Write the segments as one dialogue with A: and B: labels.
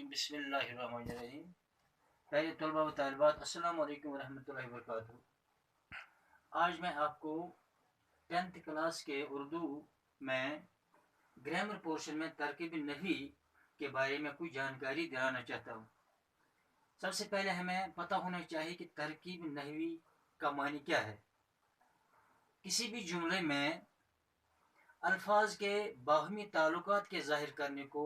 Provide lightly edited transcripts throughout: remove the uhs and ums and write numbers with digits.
A: रजीम बिस्मिल्लाहिर्रहमानिर्रहीम। प्यारे तलबा व तालिबात, अस्सलामु अलैकुम वरहमतुल्लाहि वबरकातुहू। आज मैं आपको 10th क्लास के उर्दू में ग्रामर पोर्शन में तरकीब नहवी के बारे में कुछ जानकारी दिलाना चाहता हूँ। सबसे पहले हमें पता होना चाहिए कि तरकीब नहवी का मानी क्या है। किसी भी जुमले में अल्फाज के बाहमी ताल्लुकात के ज़ाहिर करने को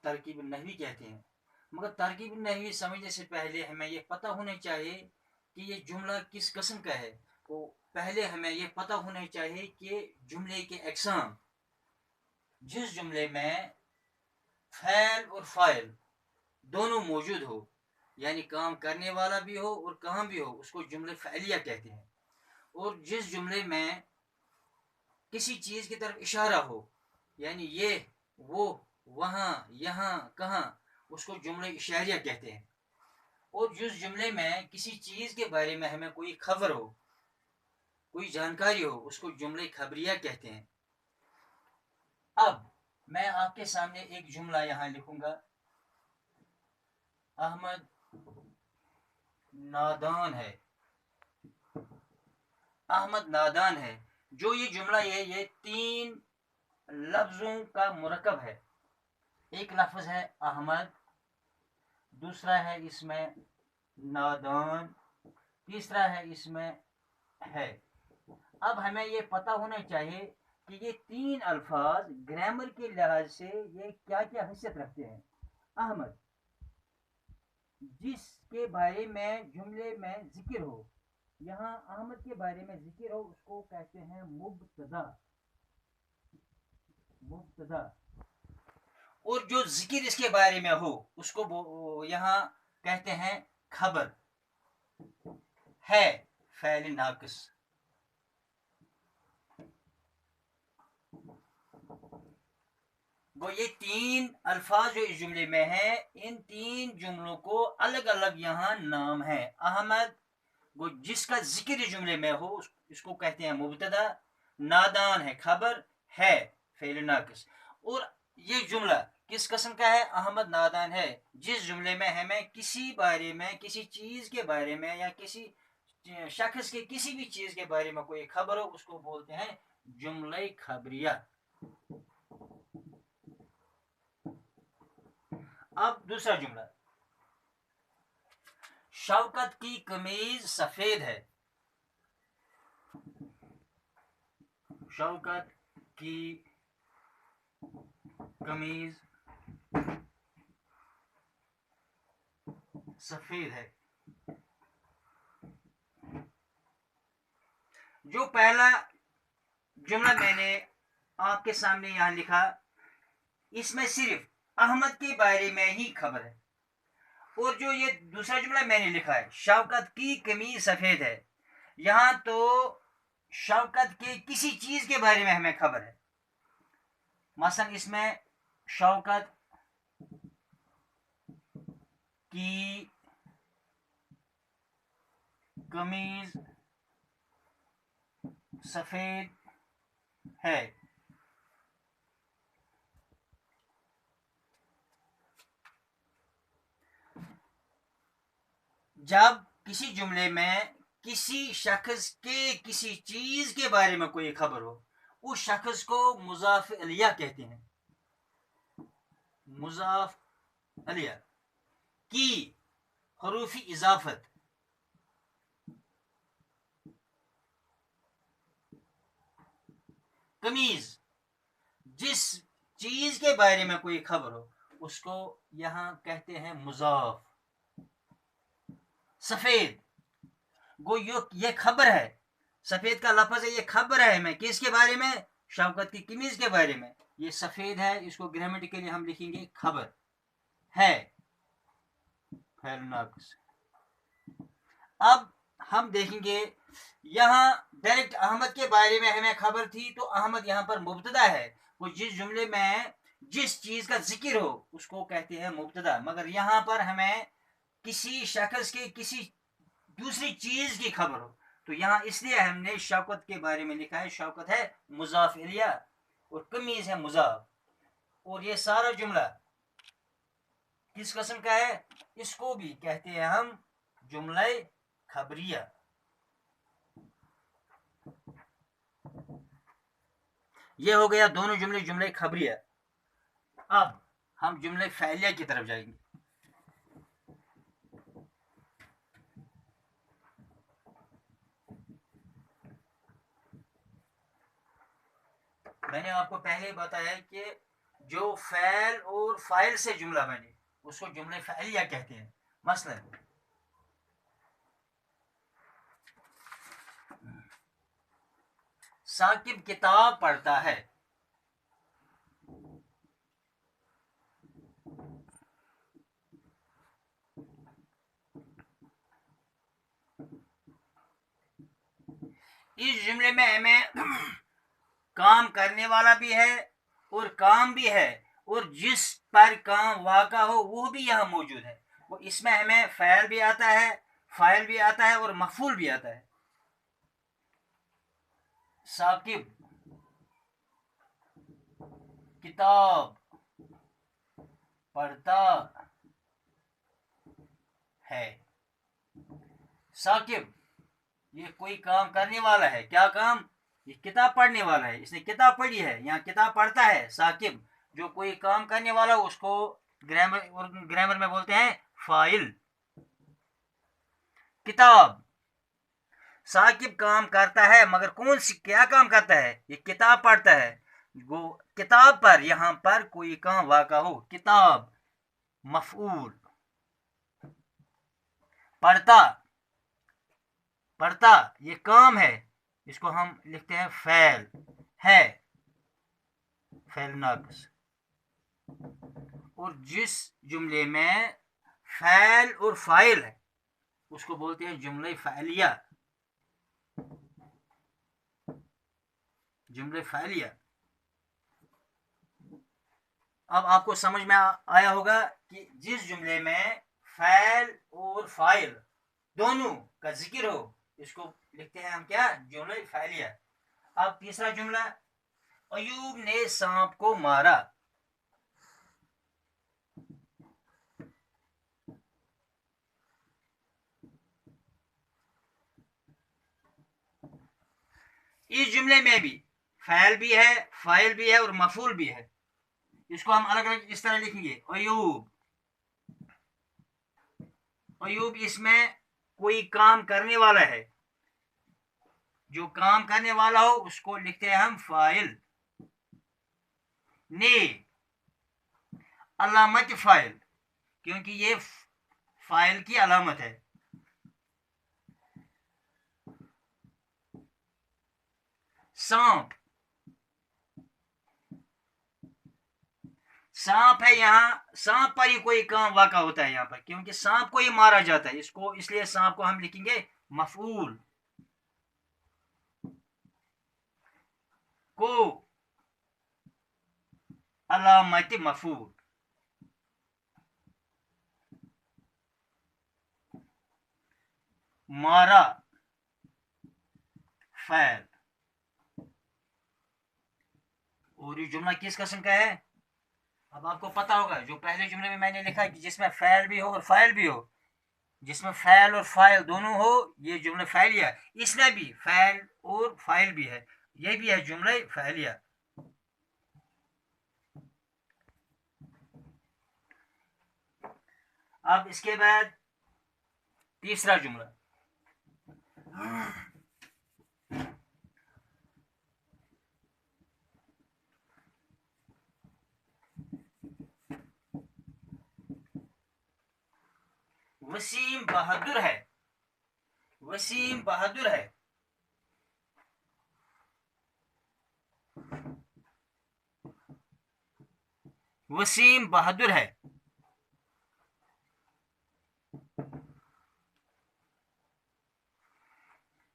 A: तरकीब नहवी कहते हैं। मगर तरकीब नहवी समझने से पहले हमें यह पता होना चाहिए कि ये जुमला किस किस्म का है। तो पहले हमें यह पता होना चाहिए कि जुमले के अक़साम, जिस जुमले में फ़ैल और फ़ाइल दोनों मौजूद हो, यानी काम करने वाला भी हो और काम भी हो, उसको जुमले फ़ैलिया कहते हैं। और जिस जुमले में किसी चीज़ की तरफ इशारा हो, यानी ये वो वहाँ यहाँ कहाँ, उसको जुमले इशारिया कहते हैं। और जिस जुमले में किसी चीज़ के बारे में हमें कोई खबर हो, कोई जानकारी हो, उसको जुमले खबरिया कहते हैं। अब मैं आपके सामने एक जुमला यहाँ लिखूंगा। अहमद नादान है। अहमद नादान है। जो ये जुमला है, ये 3 लफ्ज़ों का मुरक्कब है। एक लफ्ज़ है अहमद, दूसरा है इसमें नादान, तीसरा है इसमें है। अब हमें ये पता होना चाहिए कि ये 3 अल्फाज ग्रामर के लिहाज से ये क्या क्या हैसियत रखते हैं। अहमद, जिसके बारे में जुमले में जिक्र हो, यहाँ अहमद के बारे में जिक्र हो, उसको कहते हैं मुब्तदा। मुब्तदा। और जो जिक्र इसके बारे में हो, उसको यहाँ कहते हैं खबर। है फ़ैल नाक़िस। वो ये 3 अल्फाज जो इस जुमले में है, इन 3 जुमलों को अलग अलग यहाँ नाम है। अहमद, वो जिसका जिक्र जुमले में हो, इसको कहते हैं मुब्तदा। नादान है खबर, है फ़ेल नाक़िस। और ये जुमला किस किस्म का है? अहमद नादान है। जिस जुमले में हमें किसी बारे में, किसी चीज़ के बारे में या किसी शख्स के किसी भी चीज़ के बारे में कोई खबर हो, उसको बोलते हैं जुमला खबरिया। अब दूसरा जुमला, शौकत की कमीज सफेद है। शौकत की कमीज सफेद है। जो पहला जुमला मैंने आपके सामने यहां लिखा, इसमें सिर्फ अहमद के बारे में ही खबर है। और जो ये दूसरा जुमला मैंने लिखा है, शौकत की कमीज सफेद है, यहां तो शौकत के किसी चीज के बारे में हमें खबर है। मसलन इसमें शौकत की कमीज सफेद है। जब किसी जुमले में किसी शख्स के किसी चीज के बारे में कोई खबर हो, उस शख्स को मुजाफ अलिया कहते हैं। मुजाफ अलिया की हरूफी इजाफत कमीज, जिस चीज के बारे में कोई खबर हो, उसको यहां कहते हैं मुजाफ। सफेद, गो ये खबर है। सफेद का लफ्ज है, ये खबर है हमें किसके बारे में? शौकत की कमीज के बारे में। ये सफेद है, इसको ग्रामेटिकली हम लिखेंगे खबर है। अब हम देखेंगे, यहां डायरेक्ट अहमद के बारे में हमें खबर थी, तो अहमद यहां पर मुब्तदा है। वो जिस जुमले में जिस चीज का जिक्र हो, उसको कहते हैं मुब्तदा। मगर यहां पर हमें किसी शख्स के किसी दूसरी चीज की खबर हो, तो यहां इसलिए हमने शौकत के बारे में लिखा है। शौकत है मुजाफ इलिया और कमीज है मुजाफ। और ये सारा जुमला किस किस्म का है? इसको भी कहते हैं हम जुमला खबरिया। ये हो गया दोनों जुमले जुमले खबरिया। अब हम जुमले फ़ैलिया की तरफ जाएंगे। मैंने आपको पहले बताया कि जो फ़ैल और फ़ाइल से जुमला बने उसको जुमले फ़ैलिया कहते हैं। मसलन साकिब किताब पढ़ता है। इस जुमले में हमें काम करने वाला भी है और काम भी है, और जिस पर काम वाक़ा हो वो भी यहाँ मौजूद है। वो इसमें हमें फ़ैल भी आता है, फ़ाइल भी आता है और मफ़ूल भी आता है। साकिब किताब पढ़ता है। साकिब ये कोई काम करने वाला है। क्या काम? ये किताब पढ़ने वाला है, इसने किताब पढ़ी है, यहाँ किताब पढ़ता है। साकिब जो कोई काम करने वाला उसको ग्रामर में बोलते हैं फाइल। किताब साकिब काम करता है, मगर कौन सी क्या काम करता है? ये किताब पढ़ता है। वो किताब पर यहाँ पर कोई काम वाक़ा हो, किताब मफऊल। पढ़ता पढ़ता ये काम है, इसको हम लिखते हैं फ़ैल है, फ़ैल नाक़िस। और जिस जुमले में फ़ैल और फ़ाइल है उसको बोलते हैं जुमले फ़ैलिया। जुमले फ़ैलिया। अब आपको समझ में आया होगा कि जिस जुमले में फ़ैल और फ़ाइल दोनों का जिक्र हो इसको लिखते हैं हम क्या? जुमले फ़ैलिया। अब तीसरा जुमला, अयूब ने सांप को मारा। इस जुमले में भी फ़ैल भी है, फ़ाइल भी है और मफ़ूल भी है। इसको हम अलग अलग इस तरह लिखेंगे, अयूब। अयूब इसमें कोई काम करने वाला है, जो काम करने वाला हो उसको लिखते हैं हम फ़ाइल। ने अलामत फ़ाइल, क्योंकि ये फ़ाइल की अलामत है। सांप, सांप है, यहाँ सांप पर ही कोई काम वाक़ा होता है यहाँ पर, क्योंकि सांप को ही मारा जाता है, इसको इसलिए सांप को हम लिखेंगे मफ़ऊल। को अलामत मफ़ऊल। मारा फ़ैल। और ये जुमला किस किस्म का है? अब आपको पता होगा जो पहले जुमले में मैंने लिखा कि जिसमें फ़ैल भी हो और फ़ाइल भी हो, जिसमें फ़ैल और फ़ाइल दोनों हो ये जुमला फ़ैलिया। इसमें भी फ़ैल और फ़ाइल भी है, ये भी है जुमला फ़ैलिया। अब इसके बाद तीसरा जुमला, वसीम बहादुर है। वसीम बहादुर है। वसीम बहादुर है।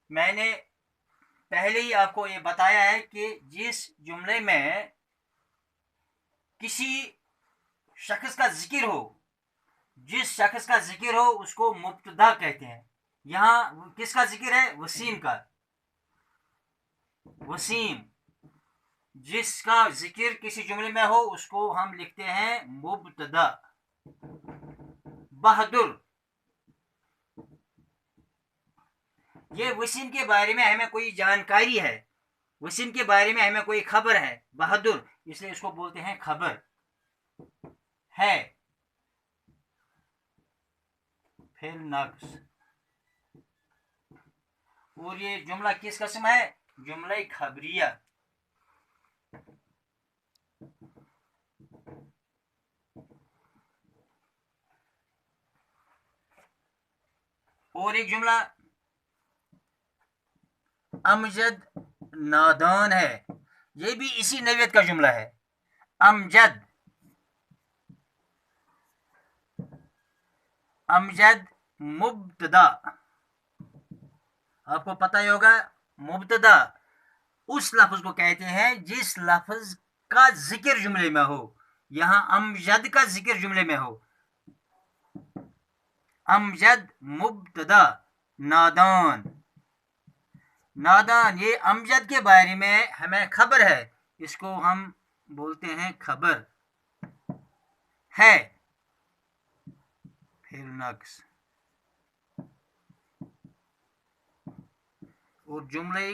A: मैंने पहले ही आपको ये बताया है कि जिस जुमले में किसी शख्स का जिक्र हो, जिस शख्स का जिक्र हो उसको मुब्तदा कहते हैं। यहाँ किसका जिक्र है? वसीम का। वसीम जिसका जिक्र किसी जुमले में हो उसको हम लिखते हैं मुब्तदा। बहादुर, ये वसीम के बारे में हमें कोई जानकारी है, वसीम के बारे में हमें कोई खबर है, बहादुर, इसलिए इसको बोलते हैं खबर है। फिर नक्स, और ये जुमला किस किस्म है? जुमला खबरिया। और एक जुमला अमजद नादान है, ये भी इसी नौयत का जुमला है। अमजद, अमजद मुब्तदा, आपको पता ही होगा मुब्तदा उस लफ्ज को कहते हैं जिस लफ्ज का जिक्र जुमले में हो। यहां अमजद का जिक्र जुमले में हो। अमजद मुब्तदा, नादान, नादान ये अमजद के बारे में हमें खबर है, इसको हम बोलते हैं खबर है। फिर नक्स, और जुमले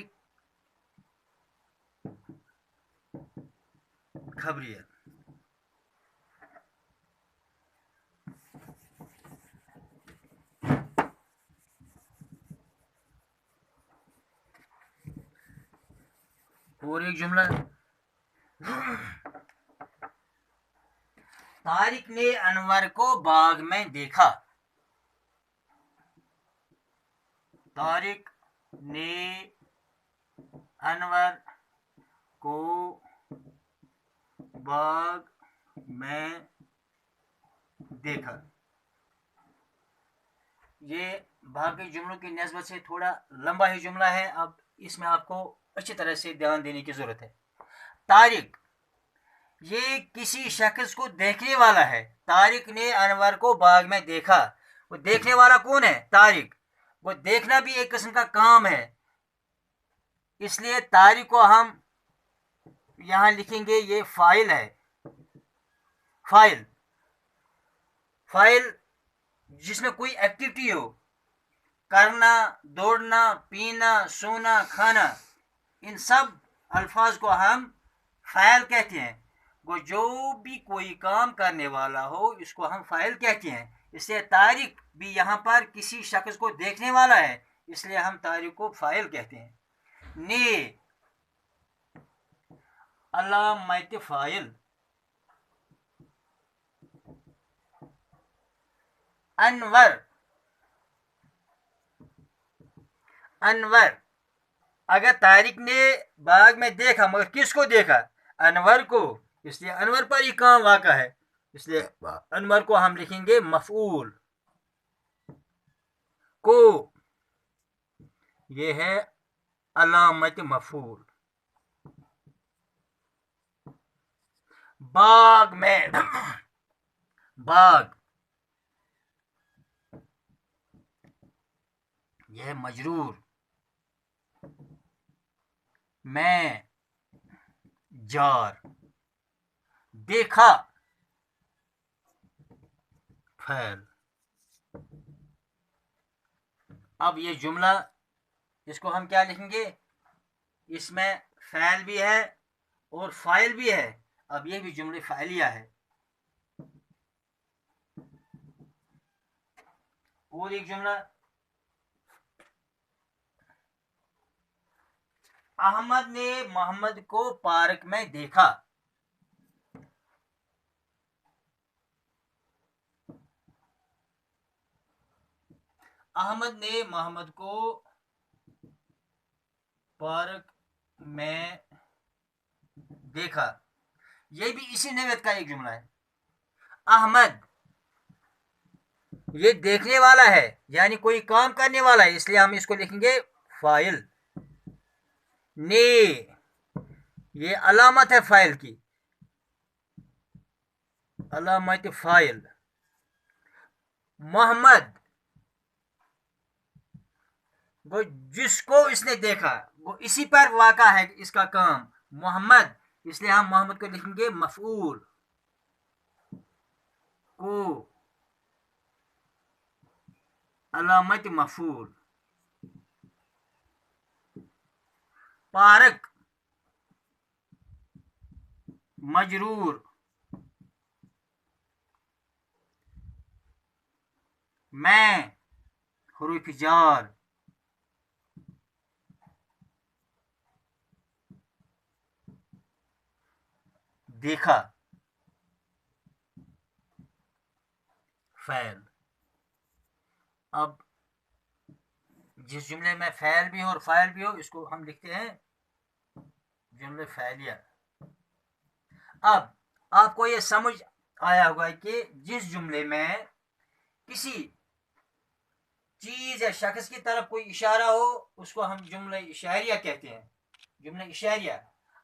A: खबरिया। और एक जुमला, तारिक ने अनवर को बाग में देखा। तारिक ने अनवर को बाग में देखा। ये बाकी जुमलों की निस्बत से थोड़ा लंबा ही जुमला है, अब इसमें आपको अच्छी तरह से ध्यान देने की जरूरत है। तारिक ये किसी शख्स को देखने वाला है। तारिक ने अनवर को बाग में देखा। वो देखने वाला कौन है? तारिक। वो देखना भी एक किस्म का काम है, इसलिए तारिक को हम यहां लिखेंगे ये फाइल है। फाइल, फाइल जिसमें कोई एक्टिविटी हो, करना, दौड़ना, पीना, सोना, खाना, इन सब अल्फाज को हम फाइल कहते हैं। वो जो भी कोई काम करने वाला हो इसको हम फाइल कहते हैं। इसलिए तारिक भी यहाँ पर किसी शख्स को देखने वाला है, इसलिए हम तारिक को फाइल कहते हैं। ने अलामत फाइल, अनवर, अनवर अगर तारिक ने बाग में देखा, मगर किसको देखा? अनवर को, इसलिए अनवर पर ही काम वाक़ा है, इसलिए अनवर को हम लिखेंगे मफऊल को। ये है अलामत मफऊल। बाग में, बाग यह मजरूर। मैं जार, देखा फैल। अब ये जुमला, इसको हम क्या लिखेंगे? इसमें फैल भी है और फाइल भी है। अब ये भी जुमले फाइलिया है। और एक जुमला, अहमद ने मोहम्मद को पार्क में देखा। अहमद ने मोहम्मद को पार्क में देखा। यह भी इसी नौयत का एक जुमला है। अहमद ये देखने वाला है, यानी कोई काम करने वाला है, इसलिए हम इसको लिखेंगे फाइल। ने ये अलामत है फाइल की, अलामत फाइल। मोहम्मद वो जिसको इसने देखा, वो इसी पर वाक़ा है इसका काम, मोहम्मद, इसलिए हम मोहम्मद को लिखेंगे मफऊल। को अलामत मफूल, पारक मजरूर, मैं हुरूफ जार, देखा, फ़ैल। अब जिस जुमले में फ़ैल भी हो और फ़ाइल भी हो, इसको हम लिखते हैं जुमले फ़ैलिया। अब आपको ये समझ आया होगा कि जिस जुमले में किसी चीज या शख्स की तरफ कोई इशारा हो, उसको हम जुमला इशारिया कहते हैं, जुमला इशारिया।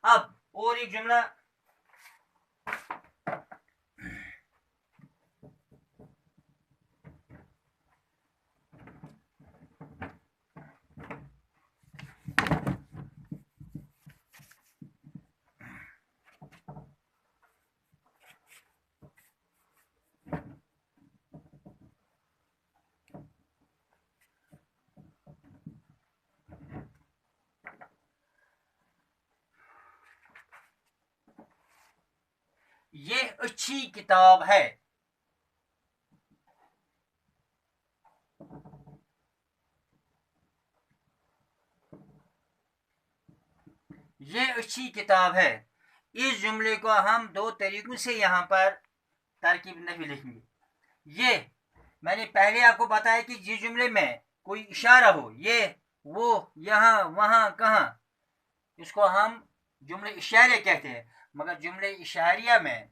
A: अब और एक जुमला, ये अच्छी किताब है, ये अच्छी किताब है। इस जुमले को हम दो तरीकों से यहाँ पर तरकीब नहीं लिखेंगे। ये मैंने पहले आपको बताया कि जिस जुमले में कोई इशारा हो, ये वो यहाँ वहाँ कहाँ, इसको हम जुमले इशारे कहते हैं। मगर जुमले इशारिया में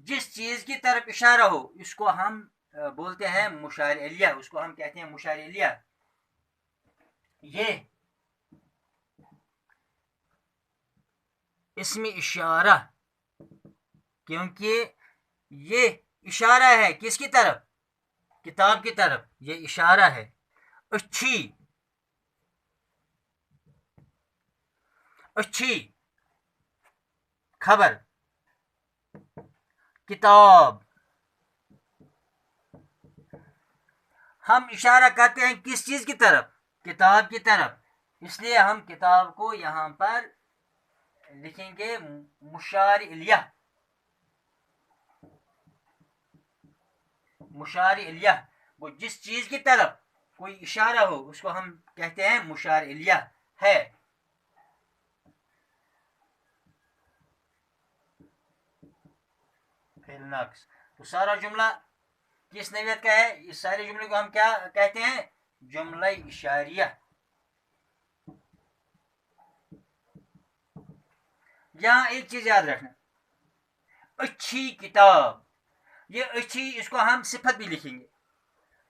A: जिस चीज की तरफ इशारा हो, इसको हम बोलते हैं मुशार इलिया, उसको हम कहते हैं मुशार इलिया। ये इसमें इशारा, क्योंकि ये इशारा है किसकी तरफ, किताब की तरफ, ये इशारा है। अच्छी, अच्छी खबर, किताब। हम इशारा करते हैं किस चीज की तरफ, किताब की तरफ, इसलिए हम किताब को यहां पर लिखेंगे मुशार इलिया, मुशार इलिया। वो जिस चीज की तरफ कोई इशारा हो, उसको हम कहते हैं मुशार इलिया है। तो सारा जुमला किस नौयत का है, इस सारे जुमले को हम क्या कहते हैं, जुमला इशारिया। यहां एक चीज याद रखना, अच्छी किताब, ये अच्छी, इसको हम सिफत भी लिखेंगे,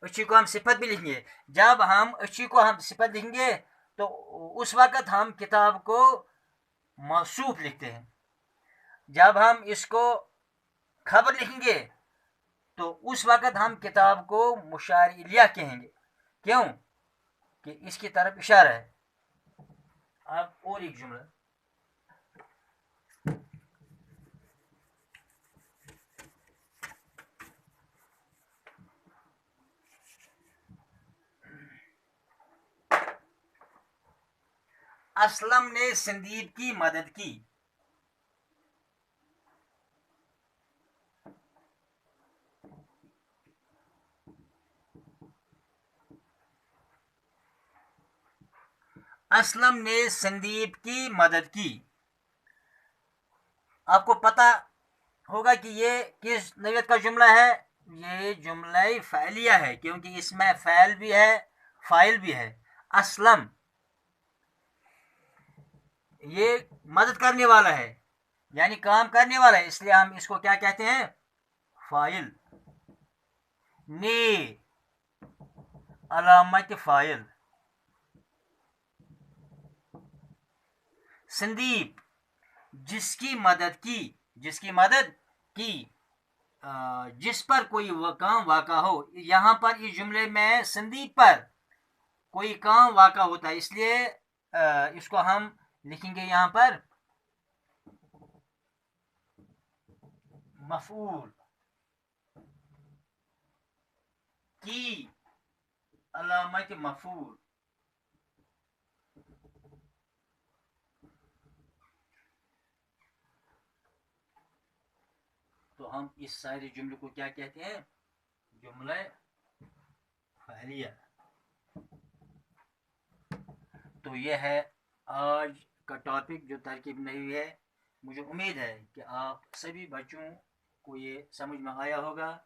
A: अच्छी को हम सिफत भी लिखेंगे। जब हम अच्छी को हम सिफत लिखेंगे तो उस वक्त हम किताब को मौसूफ लिखते हैं। जब हम इसको खबर लिखेंगे तो उस वक्त हम किताब को मुशार इलिया कहेंगे, क्यों कि इसकी तरफ इशारा है। अब और एक जुमला, असलम ने संदीप की मदद की, असलम ने संदीप की मदद की। आपको पता होगा कि ये किस नौयत का जुमला है, ये जुमला फ़ैलिया है, क्योंकि इसमें फ़ैल भी है फ़ाइल भी है। असलम ये मदद करने वाला है, यानी काम करने वाला है, इसलिए हम इसको क्या कहते हैं, फ़ाइल। ने अलामत फ़ाइल, संदीप जिसकी मदद की, जिसकी मदद की, जिस पर कोई काम वाक़ा हो। यहाँ पर इस जुमले में संदीप पर कोई काम वाक़ा होता है, इसलिए इसको हम लिखेंगे यहाँ पर मफूल। کی علامت مفعول. تو ہم اس سارے جملے کو کیا کہتے ہیں؟ جملہ فعلیہ. تو یہ ہے آج کا ٹاپک جو ترکیب نہیں ہے. مجھے امید ہے کہ آپ سبھی بچوں کو یہ سمجھ میں آیا ہوگا.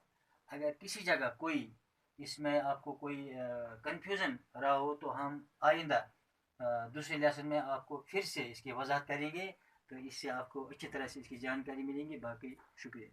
A: اگر کسی جگہ کوئی اس میں آپ کو کوئی کنفیوژن رہا ہو تو ہم آئندہ دوسرے لیسن میں آپ کو پھر سے اس کی وضاحت کریں گے. تو اس سے آپ کو اچھی طرح سے اس کی جانکاری ملیں گی. باقی شکریہ.